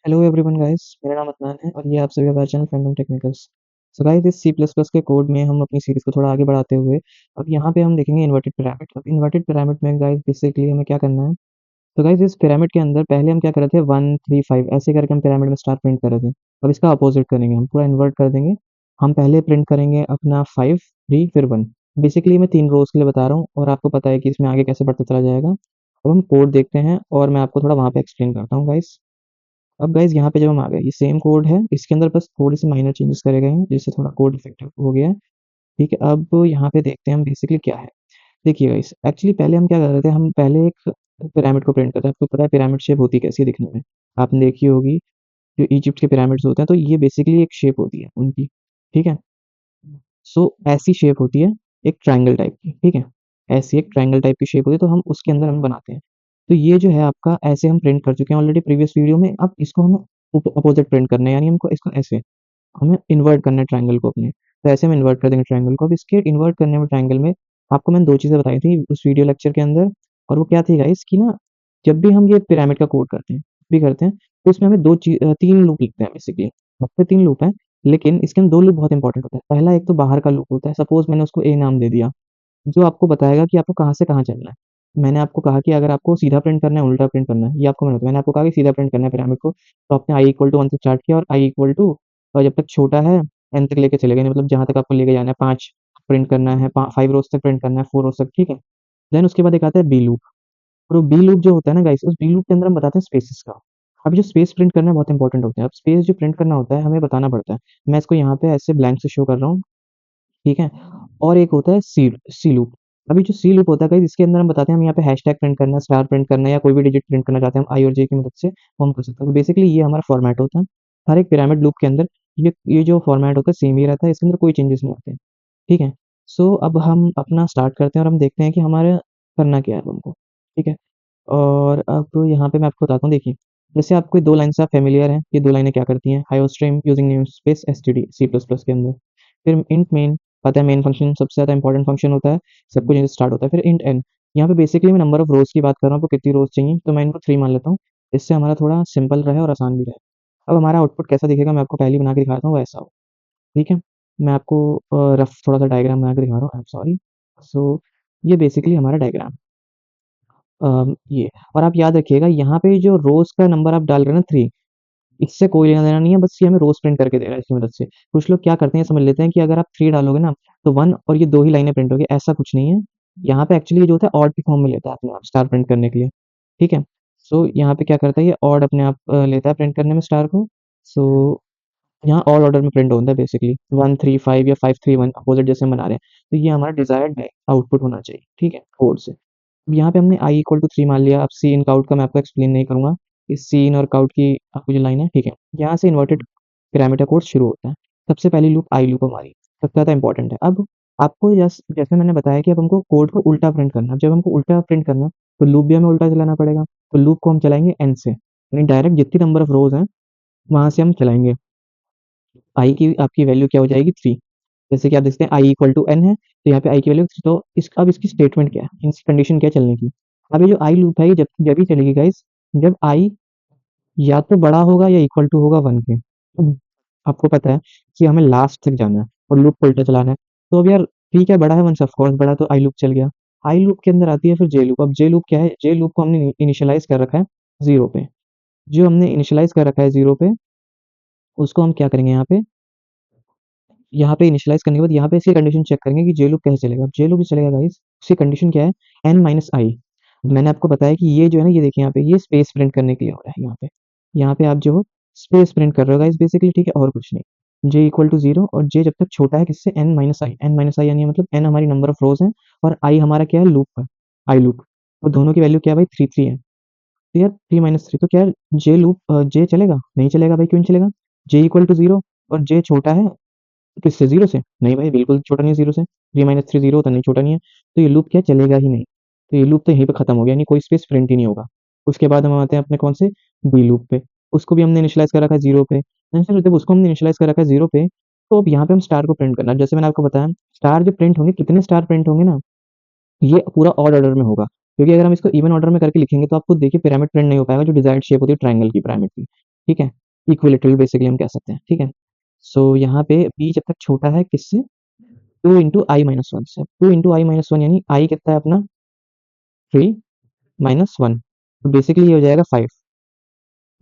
Hello everyone guys, मेरा नाम अदनान है और ये आप सभी का channel fandom technicals. So guys, इस सी प्लस प्लस के कोड में हम अपनी सीरीज को थोड़ा आगे बढ़ाते हुए अब यहाँ पे हम देखेंगे इन्वर्टेड पिरामिड। अब इन्वर्टेड पिरामिड में गाइस बेसिकली हमें क्या करना है। तो गाइस, इस पिरामिड के अंदर पहले हम क्या कर रहे थे, 1 3 5 ऐसे करके हम पिरामिड में स्टार प्रिंट कर रहे थे। अब इसका अपोजिट करेंगे, हम पूरा इन्वर्ट कर देंगे। हम पहले प्रिंट करेंगे अपना 5 3 फिर 1। बेसिकली मैं 3 रोज के लिए बता रहा हूँ और आपको पता है कि इसमें आगे कैसे बढ़ता चला जाएगा। अब हम कोड देखते हैं और मैं आपको थोड़ा वहाँ पे एक्सप्लेन करता हूँ गाइस। अब गाइस यहाँ पे जब हम आ गए, ये सेम कोड है, इसके अंदर बस थोड़े से माइनर चेंजेस करे गए हैं जिससे थोड़ा कोड इफेक्टिव हो गया है। ठीक है, अब यहाँ पे देखते हैं हम बेसिकली क्या है। देखिए गाइस, एक्चुअली पहले हम क्या कर रहे थे, हम पहले एक पिरामिड को प्रिंट करते हैं। आपको पता है पिरामिड शेप होती कैसी है दिखने में, आपने देखी होगी। जो इजिप्ट के पिरामिड्स होते हैं तो ये बेसिकली एक शेप होती है उनकी। ठीक है, सो ऐसी शेप होती है, एक ट्रायंगल टाइप की। ठीक है, ऐसी एक ट्रायंगल टाइप की शेप होती है, तो हम उसके अंदर हम बनाते हैं। तो ये जो है आपका, ऐसे हम प्रिंट कर चुके हैं ऑलरेडी प्रीवियस वीडियो में। अब इसको हमें अपोजिट प्रिंट करना है, यानी हमको इसको ऐसे हमें इन्वर्ट करना है ट्रायंगल को अपने। तो ऐसे हम इन्वर्ट कर देंगे ट्रायंगल को। अब इसके इन्वर्ट करने में ट्रायंगल में आपको मैंने दो चीज़ें बताई थी उस वीडियो लेक्चर के अंदर। और वो क्या थी गाइस कि ना, जब भी हम ये पिरामिड का कोड करते हैं, भी करते हैं, तो इसमें हमें 3 लूप लिखते हैं बेसिकली। सबसे 3 लूप हैं, लेकिन इसके अंदर 2 लूप बहुत इंपॉर्टेंट होता है। पहला एक तो बाहर का लूप होता है, सपोज मैंने उसको ए नाम दे दिया, जो आपको बताएगा कि आपको कहाँ से कहाँ चलना है। मैंने आपको कहा कि अगर आपको सीधा प्रिंट करना है, उल्टा प्रिंट करना है, ये आपको मैंने बताया। मैंने आपको कहा कि सीधा प्रिंट करना है पिरामिड को, तो आपने आई इक्वल टू 1 से स्टार्ट किया और आई इक्वल टू, और जब तक छोटा है एन तक लेके चले गए, मतलब जहाँ तक आपको लेके जाना है। 5 प्रिंट करना है, 5 रोज तक प्रिंट करना है, 4 रोज तक। ठीक है, देन उसके बाद एक आता है बी लूप। और वो बी लूप जो होता है ना गाइस, उस बी लूप के अंदर हम बताते हैं स्पेसेस का। अब जो स्पेस प्रिंट करना है बहुत इंपॉर्टेंट होता है। अब स्पेस जो प्रिंट करना होता है हमें बताना पड़ता है। मैं इसको यहाँ पे ऐसे ब्लैंक से शो कर रहा हूँ। ठीक है, और एक होता है सी सी लूप। अभी जो सी लूप होता है गाइस, इसके अंदर हम बताते हैं हम यहाँ पे हैशटैग प्रिंट करना है, स्टार प्रिंट करना है, या कोई भी डिजिट प्रिंट करना चाहते हैं हम आई और जे की मदद से, वो हम कर सकते हैं। तो बेसिकली ये हमारा फॉर्मेट होता है। हर एक पिरामिड लूप के अंदर ये जो फॉर्मेट होता है सेम ही रहता है, इसके अंदर कोई चेंजेस नहीं होते हैं। ठीक है, सो अब हम अपना स्टार्ट करते हैं और हम देखते हैं कि हमारे करना क्या है अब हमको। ठीक है, और अब यहाँ पे मैं आपको बताता हूँ। देखिए, जैसे आपको 2 लाइन से आप फ़ैमिलियर हैं, ये 2 लाइनें क्या करती हैं, iostream using namespace STD C plus plus के अंदर। फिर इंट मेन, पता है मेन फंक्शन सबसे ज़्यादा इंपॉर्टेंट फंक्शन होता है, सब कुछ यहीं से स्टार्ट होता है। फिर इंट एन, यहाँ पे बेसिकली मैं नंबर ऑफ रोज़ की बात कर रहा हूँ, आपको कितनी रोज़ चाहिए, तो मैं इनको 3 मान लेता हूँ, इससे हमारा थोड़ा सिंपल रहे और आसान भी रहे। अब हमारा आउटपुट कैसा दिखेगा मैं आपको पहले ही बना के दिखाता हूँ, वो ऐसा हो। ठीक है, मैं आपको रफ थोड़ा-सा डायग्राम बना के दिखा रहा हूँ, आई एम सॉरी। सो ये बेसिकली हमारा डायग्राम, ये। और आप याद रखिएगा यहाँ पे जो रोज़ का नंबर आप डाल रहे हैं ना 3, इससे कोई लेना-देना नहीं है, बस ये हमें रोज़ प्रिंट करके दे रहा है इसकी मदद से। कुछ लोग क्या करते हैं समझ लेते हैं कि अगर आप 3 डालोगे ना, तो 1 और ये 2 ही लाइनें प्रिंट होगी, ऐसा कुछ नहीं है। यहाँ पे एक्चुअली ये जो होता है ऑड की फॉर्म में लेता है अपने आप स्टार प्रिंट करने के लिए। ठीक है? सो यहाँ पे क्या करता है, ये ऑड अपने आप लेता है प्रिंट करने में स्टार को। सो यहाँ ऑड ऑर्डर में प्रिंट होता है बेसिकली, 1 3 5 या 5 3 1 अपोज़िट जैसे हम बना रहे हैं। तो ये हमारा डिज़ायर्ड आउटपुट होना चाहिए। ठीक है? कोड से। अब यहाँ पे हमने i इक्वल टू 3 मान लिया। अब सी इन काउट का मैं आपको एक्सप्लेन नहीं करूँगा। इस सी इन और काउट की आपको जो लाइन है, ठीक है? यहाँ से इन्वर्टेड पैरामीटर कोड शुरू होता है। सबसे पहली लूप आई लूप हमारी सबसे ज़्यादा इंपॉर्टेंट है। अब आपको जैसे मैंने बताया कि अब हमको कोड को उल्टा प्रिंट करना है। जब हमको उल्टा प्रिंट करना है, तो लूप भी हमें उल्टा चलाना पड़ेगा। तो लूप को हम चलाएँगे एन से, यानी डायरेक्ट जितनी नंबर ऑफ रोज़ हैं, वहाँ से हम चलाएँगे। आई की आपकी वैल्यू क्या हो जाएगी 3। जैसे कि आप देखते हैं आई इक्वल टू एन है, तो यहाँ पे आई की वैल्यू, तो अब इसकी स्टेटमेंट क्या है, इसकी कंडीशन क्या है चलने की। अब ये जो आई लूप है ये जब भी चलेगी गाइस, जब आई या तो बड़ा होगा या इक्वल टू होगा 1 के। आपको पता है कि हमें लास्ट तक जाना है और लूप को उल्टा चलाना है। तो अब यार ठीक है, बड़ा है 1 से, ऑफ कोर्स बड़ा, तो आई लूप चल गया। आई लूप के अंदर आती है फिर जे लूप। अब जे लूप क्या है, जे लूप को हमने इनिशियलाइज़ कर रखा है 0 पे। जो हमने इनिशियलाइज़ कर रखा है 0 पे, उसको हम क्या करेंगे यहाँ पे इनिशियलाइज़ करने के बाद यहाँ पे इसकी कंडीशन चेक करेंगे कि जे लूप कैसे चलेगा। अब जे लूप जो चलेगा गाइस, उसकी कंडीशन क्या है, n माइनस आई। मैंने आपको बताया कि ये जो है ना, ये देखिए यहाँ पे, ये स्पेस प्रिंट करने के लिए हो रहा है यहाँ पे। यहाँ पे आप जो हो स्पेस प्रिंट कर रहे हो गाइस बेसिकली, ठीक है, और कुछ नहीं। जे इक्वल टू 0, और जे जब तक छोटा है किससे, n माइनस आई। n माइनस आई यानी मतलब n हमारी नंबर ऑफ रोज़ है और i हमारा क्या है, लूप है, आई लूप। तो दोनों की वैल्यू क्या है भाई, 3 3 है। तो यार 3 माइनस 3, तो क्या जे लूप जे चलेगा? नहीं चलेगा भाई, क्यों नहीं चलेगा? जे इक्वल टू 0 और जे छोटा है किससे, 0 से? नहीं भाई, बिल्कुल छोटा नहीं है 0 से। 3 माइनस 3 0 होता नहीं, छोटा नहीं है। तो ये लूप क्या चलेगा ही नहीं। तो ये लूप तो यहीं पे खत्म हो गया, यानी कोई स्पेस प्रिंट ही नहीं होगा। उसके बाद हम आते हैं अपने कौन से, बी लूप पे। उसको भी हमने इनिशियलाइज़ कर रखा है 0 पे। एंड फिर जब उसको हमने इनिशियलाइज़ कर रखा है 0 पे, तो अब यहाँ पे हम स्टार को प्रिंट करना है। जैसे मैंने आपको बताया, स्टार जो प्रिंट होंगे, कितने स्टार प्रिंट होंगे ना, ये पूरा ऑड ऑर्डर में होगा। क्योंकि अगर हम इसको इवन ऑर्डर में करके लिखेंगे, तो आप खुद देखिए पिरामिड प्रिंट नहीं हो पाएगा, जो डिजायर्ड शेप होती है ट्रायंगल की पिरामिड की। ठीक है? इक्विलेटरल बेसिकली हम कह सकते हैं, ठीक है? सो यहाँ पे b जब तक छोटा है किससे? 2 इंटू आई माइनस 1 से। 2 इंटू आई माइनस 1 यानी i कितना है अपना? 3 माइनस 1, तो बेसिकली ये हो जाएगा 5।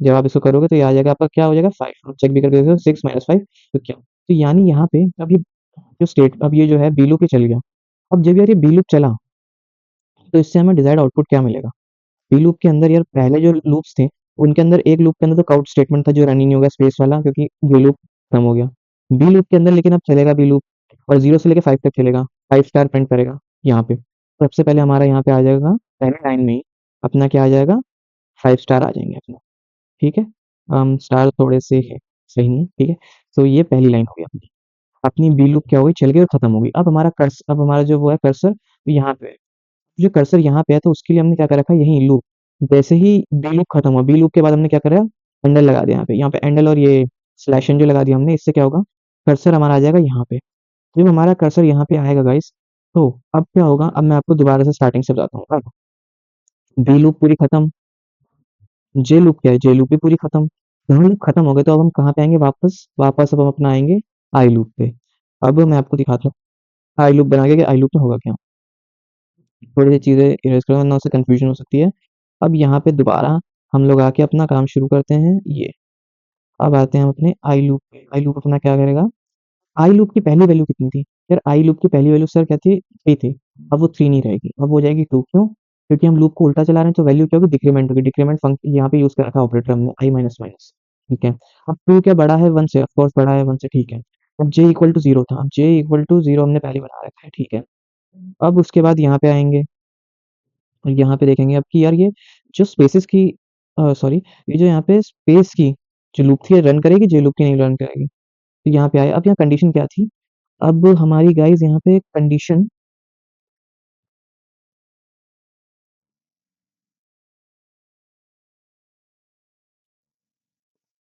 जब आप इसको करोगे तो ये आ जाएगा आपका, क्या हो जाएगा? 5। आप चेक भी करके देखो, 6 माइनस 5 तो क्या? तो यानी यहाँ पे अब ये जो स्टेट, अब ये जो है बी लूप पे चल गया। अब जब यार ये बी लूप चला, तो इससे हमें डिजायर्ड आउटपुट क्या मिलेगा? बी लूप के अंदर यार पहले जो लूप्स थे, उनके अंदर एक लूप के अंदर तो काउट स्टेटमेंट था जो रन ही नहीं होगा स्पेस वाला, क्योंकि बी लूप खत्म हो गया। बी लूप के अंदर लेकिन अब चलेगा बी लूप, और 0 से लेके 5 तक चलेगा, 5 स्टार प्रिंट करेगा यहाँ पे। तो सबसे पहले हमारा यहाँ पे आ जाएगा पहले लाइन में ही अपना क्या आ जाएगा? 5 स्टार आ जाएंगे अपना, ठीक है? स्टार थोड़े से है, सही नहीं है, ठीक है? तो ये पहली लाइन हो गई अपनी। अपनी बी लूप क्या हो गई? चल गई और खत्म हो गई। अब हमारा जो वो है कर्सर यहाँ पे है। जो कर्सर यहाँ पे है तो उसके लिए हमने क्या कर रखा है? यही लूप। जैसे ही बी लूप खत्म हुआ, बी लूप के बाद हमने क्या करा? एंडल लगा दिया यहाँ पे एंडल, और ये स्लैश एन जो लगा दिया हमने, इससे क्या होगा? कर्सर हमारा आ जाएगा यहाँ पे। जब हमारा कर्सर यहाँ पे आएगा गाइस, तो अब क्या होगा? अब मैं आपको दोबारा से स्टार्टिंग से बताता हूँ। अब बी लूप पूरी खत्म, जे लूप क्या है? जे लूप भी पूरी खत्म। दोनों लूप खत्म हो गए, तो अब हम कहाँ पे आएंगे वापस? वापस अब हम अपना आएंगे आई लूप पे। अब मैं आपको दिखाता हूँ आई लूप बना के कि आई लूप में होगा क्या। थोड़ी सी चीजें इरेज करो वरना उससे कंफ्यूजन हो सकती है। अब यहाँ पे दोबारा हम लोग आके अपना काम शुरू करते हैं ये। अब आते हैं हम अपने आई लूप पे। आई लूप अपना क्या करेगा? आई लूप की पहली वैल्यू कितनी थी? यार आई लूप की पहली वैल्यू सर क्या थी? 3 थी। अब वो 3 नहीं रहेगी, अब हो जाएगी 2। क्यों? क्योंकि हम लूप को उल्टा चला रहे हैं, तो वैल्यू क्या होगी? डिक्रीमेंट होगी। डिक्रीमेंट फंक्शन यहाँ पे यूज कर रखा है ऑपरेटर हमने, आई माइनस माइनस, ठीक है? अब 2 क्या बड़ा है 1 से? ऑफकोर्स बड़ा है 1 से, ठीक है? अब जे इक्वल टू 0 था, अब जे इक्वल टू 0 हमने पहले बना रखा है, ठीक है? अब उसके बाद यहाँ पे आएंगे और यहाँ पे देखेंगे अब कि यार ये जो स्पेसेस की, सॉरी, ये जो यहाँ पे स्पेस की जो लूप थी, रन करेगी? जे लूप की नहीं रन करेगी। तो यहाँ पे आए, अब यहाँ कंडीशन क्या थी? अब हमारी गाइस यहाँ पे कंडीशन,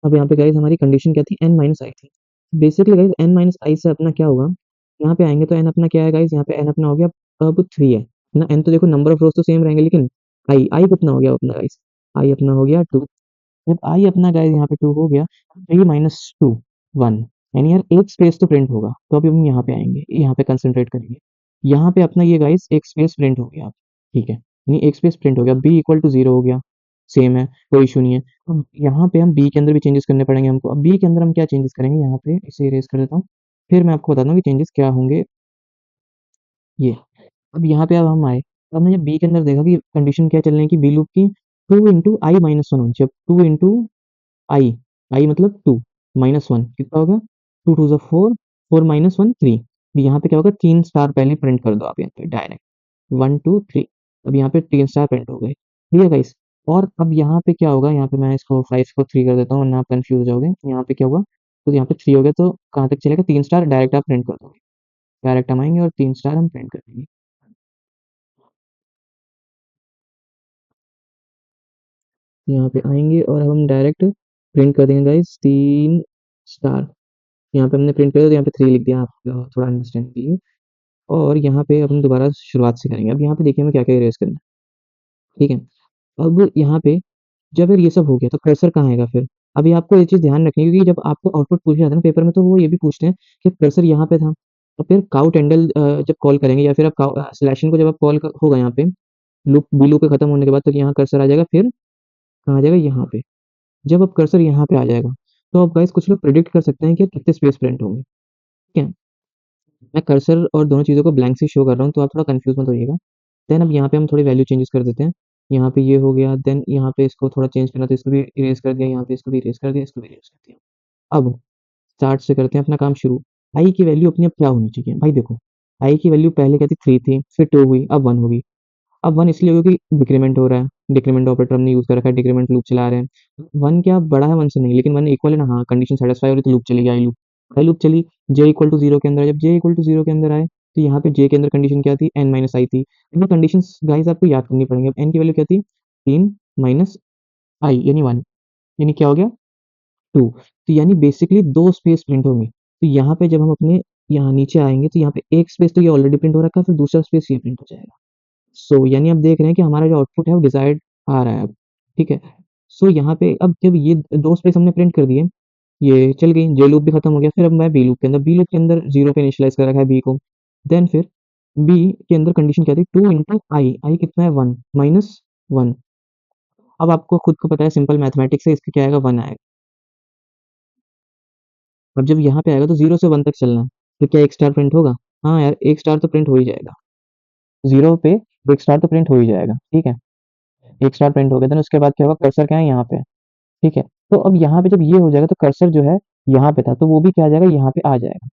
अब यहाँ पे गाइस हमारी कंडीशन क्या थी? एन माइनस आई थी। बेसिकली गाइस एन माइनस आई से अपना क्या होगा? यहाँ पे आएंगे तो एन अपना क्या है गाइस? यहाँ पे एन अपना हो गया अब 3 है ना? एन तो देखो नंबर ऑफ रोज तो सेम रहेंगे, लेकिन आई आई कितना हो गया अपना गाइस? आई अपना हो गया 2। जब आई अपना गाइस यहाँ पे 2 हो गया, 3 माइनस 2 1, यानी यार एक स्पेस तो प्रिंट होगा। तो अभी हम यहाँ पे आएंगे, यहाँ पे कंसंट्रेट करेंगे। यहाँ पे अपना ये गाइस एक स्पेस प्रिंट हो गया, ठीक है? यानी एक स्पेस प्रिंट हो गया, बी इक्वल टू 0 हो गया, सेम है, कोई इशू नहीं है। अब यहाँ पे हम बी के अंदर भी चेंजेस करने पड़ेंगे हमको। अब बी के अंदर हम क्या चेंजेस करेंगे? यहाँ पे इसे इरेज कर देता हूँ, फिर मैं आपको बताता हूँ कि चेंजेस क्या होंगे ये। अब यहाँ पे अब हम आए, तो हमने जब बी के अंदर देखा कि कंडीशन क्या चलने की बी लूप की, 2 इंटू आई माइनस वन, जब 2 इंटू आई, आई मतलब 2 माइनस 1 कितना होगा? 2 टू ज़ा 4, 4 माइनस 1 3। यहाँ पे क्या होगा? 3 स्टार पहले प्रिंट कर दो आप यहाँ पे डायरेक्ट, 1 2 3। अब यहाँ पे 3 स्टार प्रिंट हो गए, ठीक है गाइस? और अब यहाँ पे क्या होगा? यहाँ पे मैं इसको 5 को 3 कर देता हूँ वरना आप कंफ्यूज हो जाओगे। यहाँ पे क्या होगा? तो यहाँ पे 3 हो गया, तो कहाँ तक चलेगा? 3 स्टार डायरेक्ट आप प्रिंट कर दोगे। डायरेक्ट हम आएंगे और 3 स्टार हम प्रिंट कर देंगे। यहाँ पे आएंगे और अब हम डायरेक्ट प्रिंट कर देंगे गाइस 3 स्टार। यहाँ पे हमने प्रिंट कर दिया, तो यहाँ पे 3 लिख दिया, आप थोड़ा अंडरस्टैंड कीजिए। और यहाँ पे अपन दोबारा शुरुआत से करेंगे। अब यहाँ पे देखिए हमें क्या-क्या इरेज़ करना है, ठीक है? अब यहाँ पे जब यार ये सब हो गया तो कर्सर कहाँ आएगा फिर? अभी आपको ये चीज़ ध्यान रखनी है, क्योंकि जब आपको आउटपुट पूछा जाता है ना पेपर में, तो वो ये भी पूछते हैं कि कर्सर यहाँ पे था, और फिर काउट एंडल जब कॉल करेंगे, या फिर आप स्लैशिंग को जब आप कॉल होगा यहाँ पे लूप, बी लूप के खत्म होने के बाद, तो यहाँ कर्सर आ जाएगा, फिर कहाँ आ जाएगा? यहाँ पे। जब अब कर्सर यहाँ पे आ जाएगा, तो अब गाइस कुछ लोग प्रिडिक्ट कर सकते हैं कि कितने स्पेस प्रिंट होंगे, ठीक है? मैं कर्सर और दोनों चीज़ों को ब्लैंक से शो कर रहा हूँ, तो आप थोड़ा कंफ्यूज मत होइएगा। देन अब यहाँ पे हम थोड़ी वैल्यू चेंजेस कर देते हैं। यहाँ पे ये हो गया, देन यहाँ पे इसको थोड़ा चेंज करना, तो इसको भी इरेज कर दिया, यहाँ पे इसको भी इरेज कर दिया, इसको भी इरेज कर दिया। अब स्टार्ट से करते हैं अपना काम शुरू। आई की वैल्यू अपनी अब क्या होनी चाहिए? भाई देखो, आई की वैल्यू पहले क्या थी? 3 थी, फिर 2 हुई, अब 1 होगी। अब 1 इसलिए होगा कि डिक्रीमेंट हो रहा है, डिक्रीमेंट ऑपरेटर हमने यूज़ कर रखा है, डिक्रीमेंट लूप चला रहे हैं। 1 क्या बड़ा है 1 से? नहीं, लेकिन 1 इक्वल है ना? हाँ, कंडीशन सैटिस्फाई हो रही तो लूप चलेगी, आई लूप चली। जे इक्वल टू 0 के अंदर, जब जे इक्वल टू 0 के अंदर आए, तो यहाँ पे जे के अंदर कंडीशन क्या थी? एन माइनस आई थी। ये कंडीशंस गाइस आपको याद करनी पड़ेंगी। अब एन की वैल्यू क्या थी? 3 माइनस आई यानी 1, यानी क्या हो गया? 2। तो यानी बेसिकली 2 स्पेस प्रिंट होंगे। तो यहाँ पे जब हम अपने यहाँ नीचे आएँगे, तो यहाँ पे एक स्पेस तो ये ऑलरेडी प्रिंट हो रखा है, फिर दूसरा स्पेस ये प्रिंट हो जाएगा। यानी आप देख रहे हैं कि हमारा जो आउटपुट है वो डिजायर्ड आ रहा है अब, ठीक है? सो यहाँ पे अब जब ये 2 स्पेस हमने प्रिंट कर दिए, ये चल गई, जे लूप भी खत्म हो गया। फिर अब मैं बी लूप के अंदर 0 पे इनिशियलाइज़ कर रखा है बी को। देन फिर बी के अंदर कंडीशन क्या थी, 2 इंटू आई, आई कितना है 1 माइनस 1। अब आपको खुद को पता है सिंपल मैथमेटिक्स है, इसका क्या आएगा 1 आएगा। अब जब यहाँ पे आएगा तो 0 से 1 तक चलना है, तो क्या 1 स्टार प्रिंट होगा? हाँ यार, 1 स्टार तो प्रिंट हो ही जाएगा। 0 पे 1 स्टार तो प्रिंट हो ही जाएगा, ठीक है? 1 स्टार प्रिंट हो गया, देन उसके बाद क्या होगा, कर्सर क्या है यहाँ पे, ठीक है? तो अब यहाँ पे जब ये हो जाएगा तो कर्सर जो है यहाँ पे था, तो वो भी क्या आ जाएगा, यहाँ पे आ जाएगा,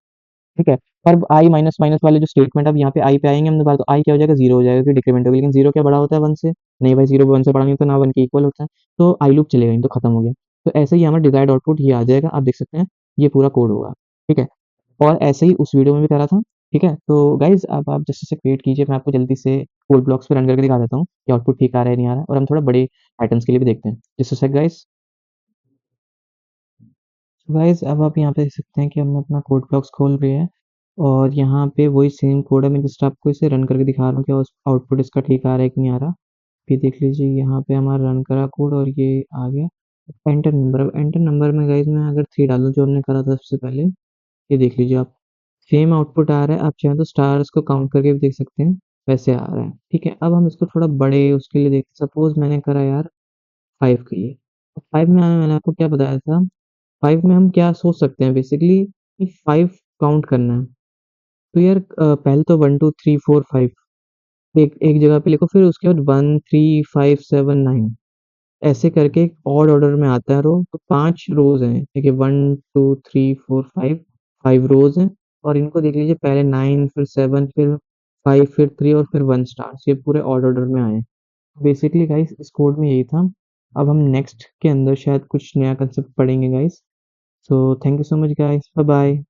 ठीक है? पर आई माइनस माइनस वाले जो स्टेटमेंट अब यहाँ पे आई पे आएँगे हम दोबारा, तो आई क्या हो जाएगा, 0 हो जाएगा क्योंकि डिक्रीमेंट हो गया। लेकिन 0 क्या बड़ा होता है 1 से? नहीं भाई, 0 1 से बड़ा नहीं होता, ना 1 के इक्वल होता है। तो आई लूप चलेगा नहीं, तो खत्म हो गया। तो ऐसे ही हमारा डिजायर्ड आउटपुट ये आ जाएगा, आप देख सकते हैं, ये पूरा कोड होगा, ठीक है? और ऐसे ही उस वीडियो में भी करा था, ठीक है? तो गाइज़ अब आप जस्ट इसे वेट कीजिए, मैं आपको जल्दी से कोड ब्लॉक्स पे रन करके दिखा देता हूँ कि आउटपुट ठीक आ रहा है, नहीं आ रहा है, और हम थोड़ा बड़े पैटर्न्स के लिए भी देखते हैं। Just a sec guys. तो गाइज़ अब आप यहाँ पे देख सकते हैं कि हमने अपना कोड ब्लॉक्स खोल लिया है और यहाँ पे वही सेम कोड है, मैं जस्ट आपको इसे रन करके दिखा रहा हूँ कि उस आउटपुट इसका ठीक आ रहा है कि नहीं आ रहा। फिर देख लीजिए यहाँ पे हमारा रन करा कोड और ये आ गया। एंटर नंबर, अब एंटर नंबर में गाइज़ मैं अगर 3 डालूँ जो हमने करा था सबसे पहले, ये देख लीजिए आप, सेम आउटपुट आ रहा है। आप चाहें तो स्टार्स को काउंट करके भी देख सकते हैं, वैसे आ रहा है, ठीक है? अब हम इसको थोड़ा बड़े उसके लिए देखते हैं, सपोज़ मैंने करा यार 5 के लिए। 5 में मैंने आपको क्या बताया था, 5 में हम क्या सोच सकते हैं बेसिकली कि 5 काउंट करना है। तो यार पहले तो 1 2 3 4 5 एक एक जगह पे लिखो, फिर उसके बाद 1 3 5 7 9 ऐसे करके एक ऑड ऑर्डर में आता है रो। तो 5 रोज़ हैं, देखिए 1 2 3 4 5 5 रोज़ हैं और इनको देख लीजिए, पहले 9 फिर 7 फिर 5 फिर 3 और फिर 1 स्टार, ये पूरे ऑड ऑर्डर में आए हैं। बेसिकली गाइस इस कोड में यही था। अब हम नेक्स्ट के अंदर शायद कुछ नया कंसेप्ट पढ़ेंगे guys. So thank you so much guys, bye bye.